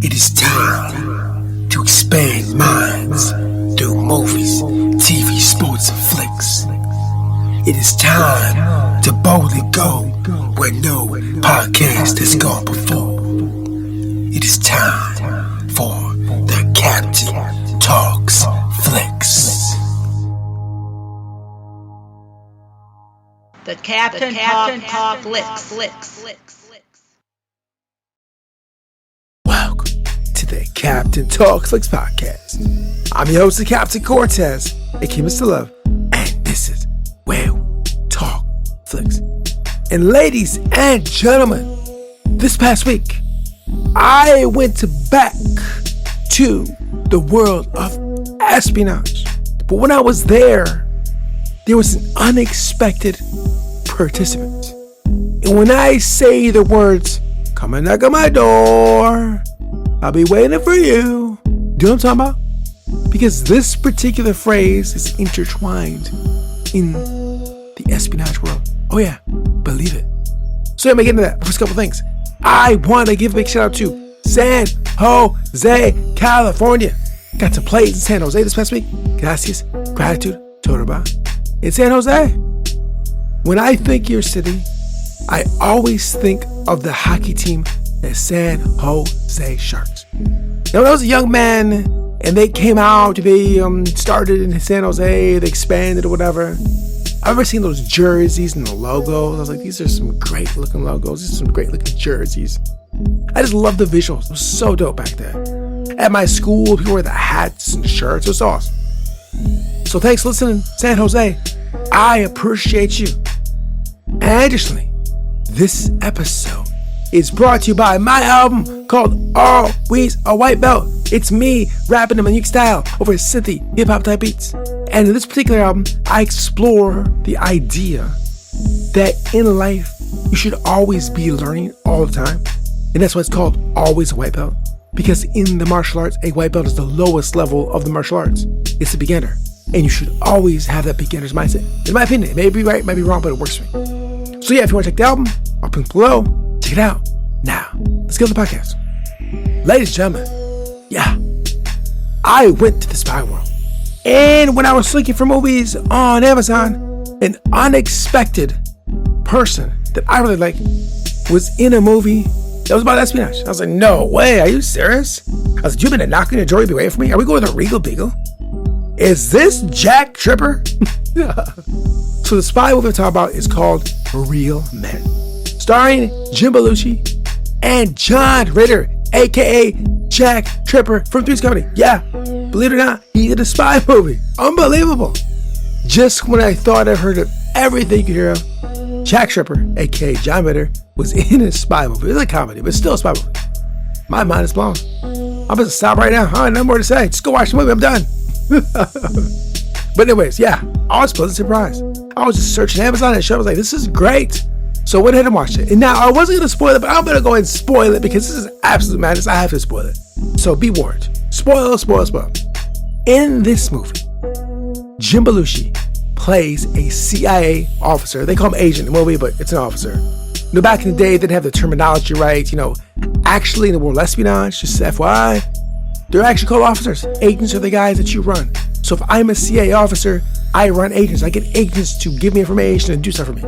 It is time to expand minds through movies, TV, sports, and flicks. It is time to boldly go where no podcast has gone before. It is time for the Captain Talks Flicks. The Captain Talk Flicks. Welcome to the Captain Talk Flicks podcast. I'm your host, the Captain Cortez, aka Mr. Love, and this is where we talk flicks. And ladies and gentlemen, this past week, I went back to the world of espionage. But when I was there was an unexpected participant. And when I say the words, "Come and knock on my door, I'll be waiting for you," do you know what I'm talking about? Because this particular phrase is intertwined in the espionage world. Oh yeah, believe it. So let me get into that. First couple things. I want to give a big shout out to San Jose, California. Got to play in San Jose this past week. Gracias, gratitude, Todoba. In San Jose. When I think your city, I always think of the hockey team, the San Jose Sharks. Now, when I was a young man and they came out, they started in San Jose, they expanded or whatever. I've ever seen those jerseys and the logos. I was like, these are some great looking logos. These are some great looking jerseys. I just love the visuals. It was so dope back then. At my school, people wear the hats and shirts. It was awesome. So thanks for listening, San Jose. I appreciate you. And additionally, this episode is brought to you by my album called Always a White Belt. It's me rapping in my unique style over synthy, hip-hop type beats. And in this particular album, I explore the idea that in life, you should always be learning all the time. And that's why it's called Always a White Belt. Because in the martial arts, a white belt is the lowest level of the martial arts. It's a beginner. And you should always have that beginner's mindset. In my opinion, it may be right, it may be wrong, but it works for me. So yeah, if you want to check the album, I'll put it below. Check it out. Now, let's get to the podcast. Ladies and gentlemen, yeah, I went to the spy world. And when I was looking for movies on Amazon, an unexpected person that I really liked was in a movie that was about espionage. I was like, no way, are you serious? I was like, you've been knocking the door away from me? Are we going to the Regal Beagle? Is this Jack Tripper? So the spy movie we're talking about is called Real Men. Starring Jim Belushi and John Ritter, a.k.a. Jack Tripper from Three's Company. Yeah, believe it or not, he did a spy movie. Unbelievable. Just when I thought I heard of everything you could hear of, Jack Tripper, a.k.a. John Ritter, was in a spy movie. It was a comedy, but still a spy movie. My mind is blown. I'm going to stop right now. I have no more to say. Just go watch the movie. I'm done. But anyways, yeah, I was pleasantly surprised. I was just searching Amazon and I was like, this is great. So I went ahead and watched it. And now I wasn't going to spoil it, but I'm going to go ahead and spoil it because this is absolute madness. I have to spoil it. So be warned. Spoil. In this movie, Jim Belushi plays a CIA officer. They call him agent in the movie, but it's an officer. You know, back in the day, they didn't have the terminology right. You know, actually in the world of espionage, just FYI, they're actually called officers. Agents are the guys that you run. So if I'm a CIA officer, I run agents. I get agents to give me information and do stuff for me.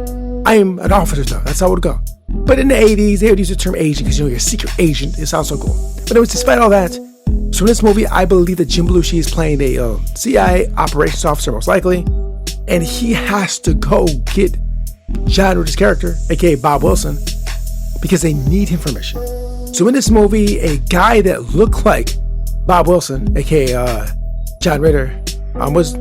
I am an officer though. That's how it would go. But in the 80s, they would use the term agent because, you know, you're a secret agent. It sounds so cool. But anyways, despite all that, so in this movie, I believe that Jim Belushi is playing a CIA operations officer, most likely. And he has to go get John Ritter's character, aka Bob Wilson, because they need information. So in this movie, a guy that looked like Bob Wilson, aka John Ritter, was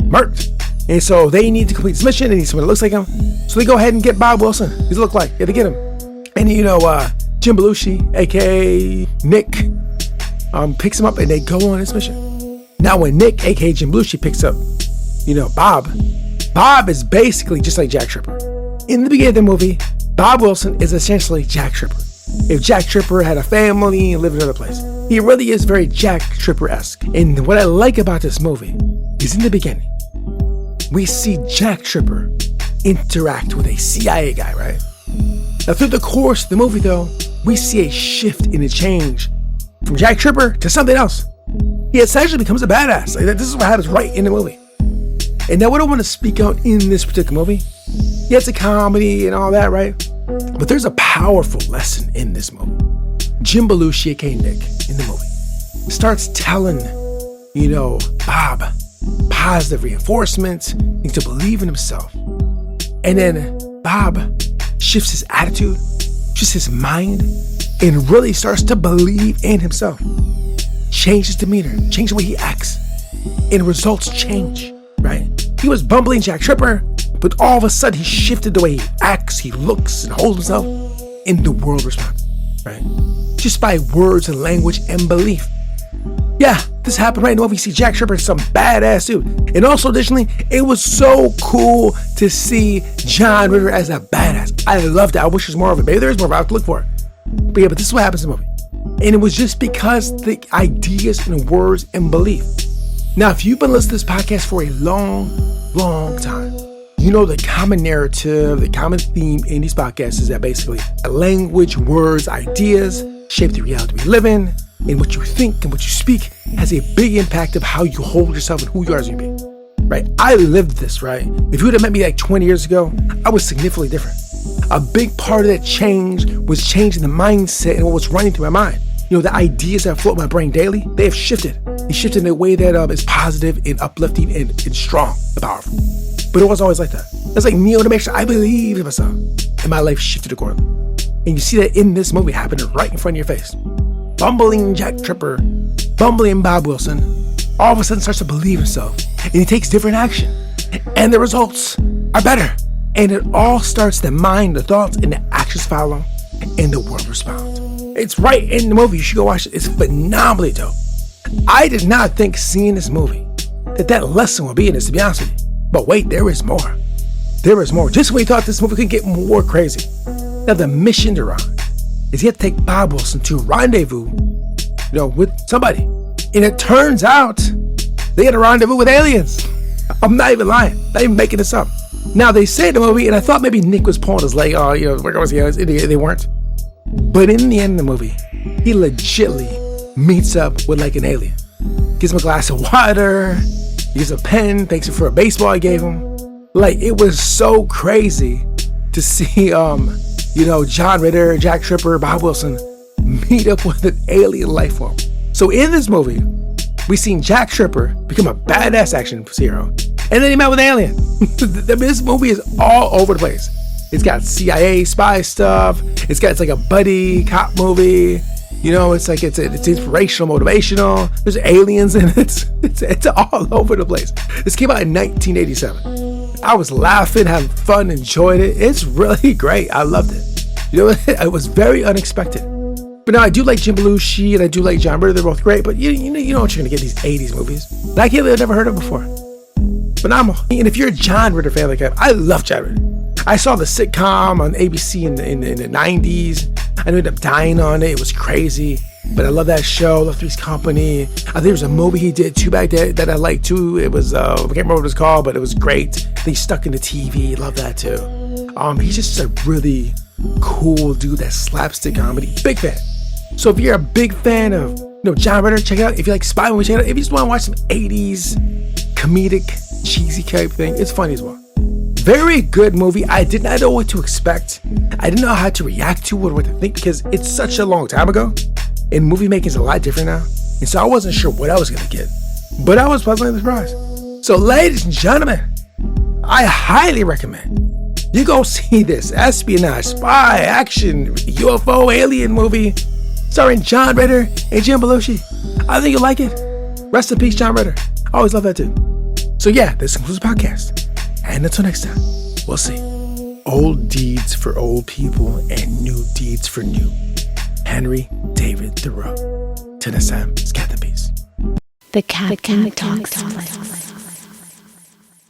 murked. And so they need to complete this mission. They need someone that looks like him. So they go ahead and get Bob Wilson. He's look like. Yeah, they get him. And you know, Jim Belushi, aka Nick, picks him up and they go on this mission. Now when Nick, aka Jim Belushi, picks up, you know, Bob is basically just like Jack Tripper. In the beginning of the movie, Bob Wilson is essentially Jack Tripper. If Jack Tripper had a family and lived in another place. He really is very Jack Tripper-esque. And what I like about this movie is in the beginning, we see Jack Tripper interact with a CIA guy, right? Now through the course of the movie though, we see a shift and a change from Jack Tripper to something else. He essentially becomes a badass. Like, this is what happens right in the movie. And now, what I want to speak out in this particular movie, yeah, it's a comedy and all that, right? But there's a powerful lesson in this movie. Jim Belushi, aka Nick, in the movie, starts telling, Bob positive reinforcement and to believe in himself. And then Bob shifts his attitude, shifts his mind, and really starts to believe in himself. Change his demeanor, change the way he acts, and results change, right? He was bumbling Jack Tripper, but all of a sudden he shifted the way he acts, he looks, and holds himself, and the world responds, right? Just by words and language and belief. Yeah, this happened right in the movie. You see Jack Tripper, some badass dude. And also, additionally, it was so cool to see John Ritter as a badass. I loved it. I wish there's more of it. Maybe there's more, but I have to look for it. But yeah, but this is what happens in the movie. And it was just because the ideas and words and belief. Now, if you've been listening to this podcast for a long, long time, you know the common narrative, the common theme in these podcasts is that basically language, words, ideas shape the reality we live in. And what you think and what you speak has a big impact of how you hold yourself and who you are as a human being, right? I lived this, right? If you would have met me like 20 years ago, I was significantly different. A big part of that change was changing the mindset and what was running through my mind. The ideas that float my brain daily, they have shifted. They shifted in a way that is positive and uplifting and strong and powerful. But it wasn't always like that. It's like Neo to make sure I believe in myself. And my life shifted accordingly. And you see that in this movie happening right in front of your face. Bumbling Jack Tripper, bumbling Bob Wilson, all of a sudden starts to believe himself. And he takes different action. And the results are better. And it all starts the mind, the thoughts, and the actions follow. And the world responds. It's right in the movie. You should go watch it. It's phenomenally dope. I did not think seeing this movie that lesson would be in this, to be honest with you. But wait, there is more. There is more. Just when we thought this movie could get more crazy. Now the mission they're on is he had to take Bob Wilson to rendezvous, with somebody. And it turns out they had a rendezvous with aliens. I'm not even lying. Not even making this up. Now they say in the movie, and I thought maybe Nick was pulling his leg. We're going to see aliens. They weren't. But in the end of the movie, he legitly meets up with like an alien. Gives him a glass of water, he gives a pen, thanks him for a baseball I gave him. Like, it was so crazy to see, John Ritter, Jack Tripper, Bob Wilson meet up with an alien life form. So in this movie, we seen Jack Tripper become a badass action hero, and then he met with an alien. This movie is all over the place. It's got CIA spy stuff. It's like a buddy cop movie. It's inspirational, motivational. There's aliens in it. It's all over the place. This came out in 1987. I was laughing, having fun, enjoyed it. It's really great. I loved it. It was very unexpected. But now I do like Jim Belushi and I do like John Ritter. They're both great. But you know what you're gonna get these 80s movies that I can't believe I've never heard of before. Phenomenal. And if you're a John Ritter fan like I love John Ritter. I saw the sitcom on ABC in the 90s. I ended up dying on it. It was crazy. But I love that show. Love Three's Company. I think there was a movie he did too back there that I liked too. It was, I can't remember what it was called, but it was great. He's stuck in the TV. Love that too. He's just a really cool dude that slapstick comedy. Big fan. So if you're a big fan of John Ritter, check it out. If you like spy movies, check it out. If you just want to watch some 80s comedic, cheesy type thing, it's funny as well. Very good movie. I did not know what to expect. I didn't know how to react to it or what to think because it's such a long time ago. And movie making is a lot different now. And so I wasn't sure what I was going to get. But I was pleasantly surprised. So ladies and gentlemen, I highly recommend you go see this espionage, spy, action, UFO, alien movie starring John Ritter and Jim Belushi. I think you'll like it. Rest in peace, John Ritter. I always love that too. So yeah, this concludes the podcast. And until next time, we'll see. Old deeds for old people and new deeds for new. Henry David Thoreau. Till next time, it's Captain Peace. The Captain Talks.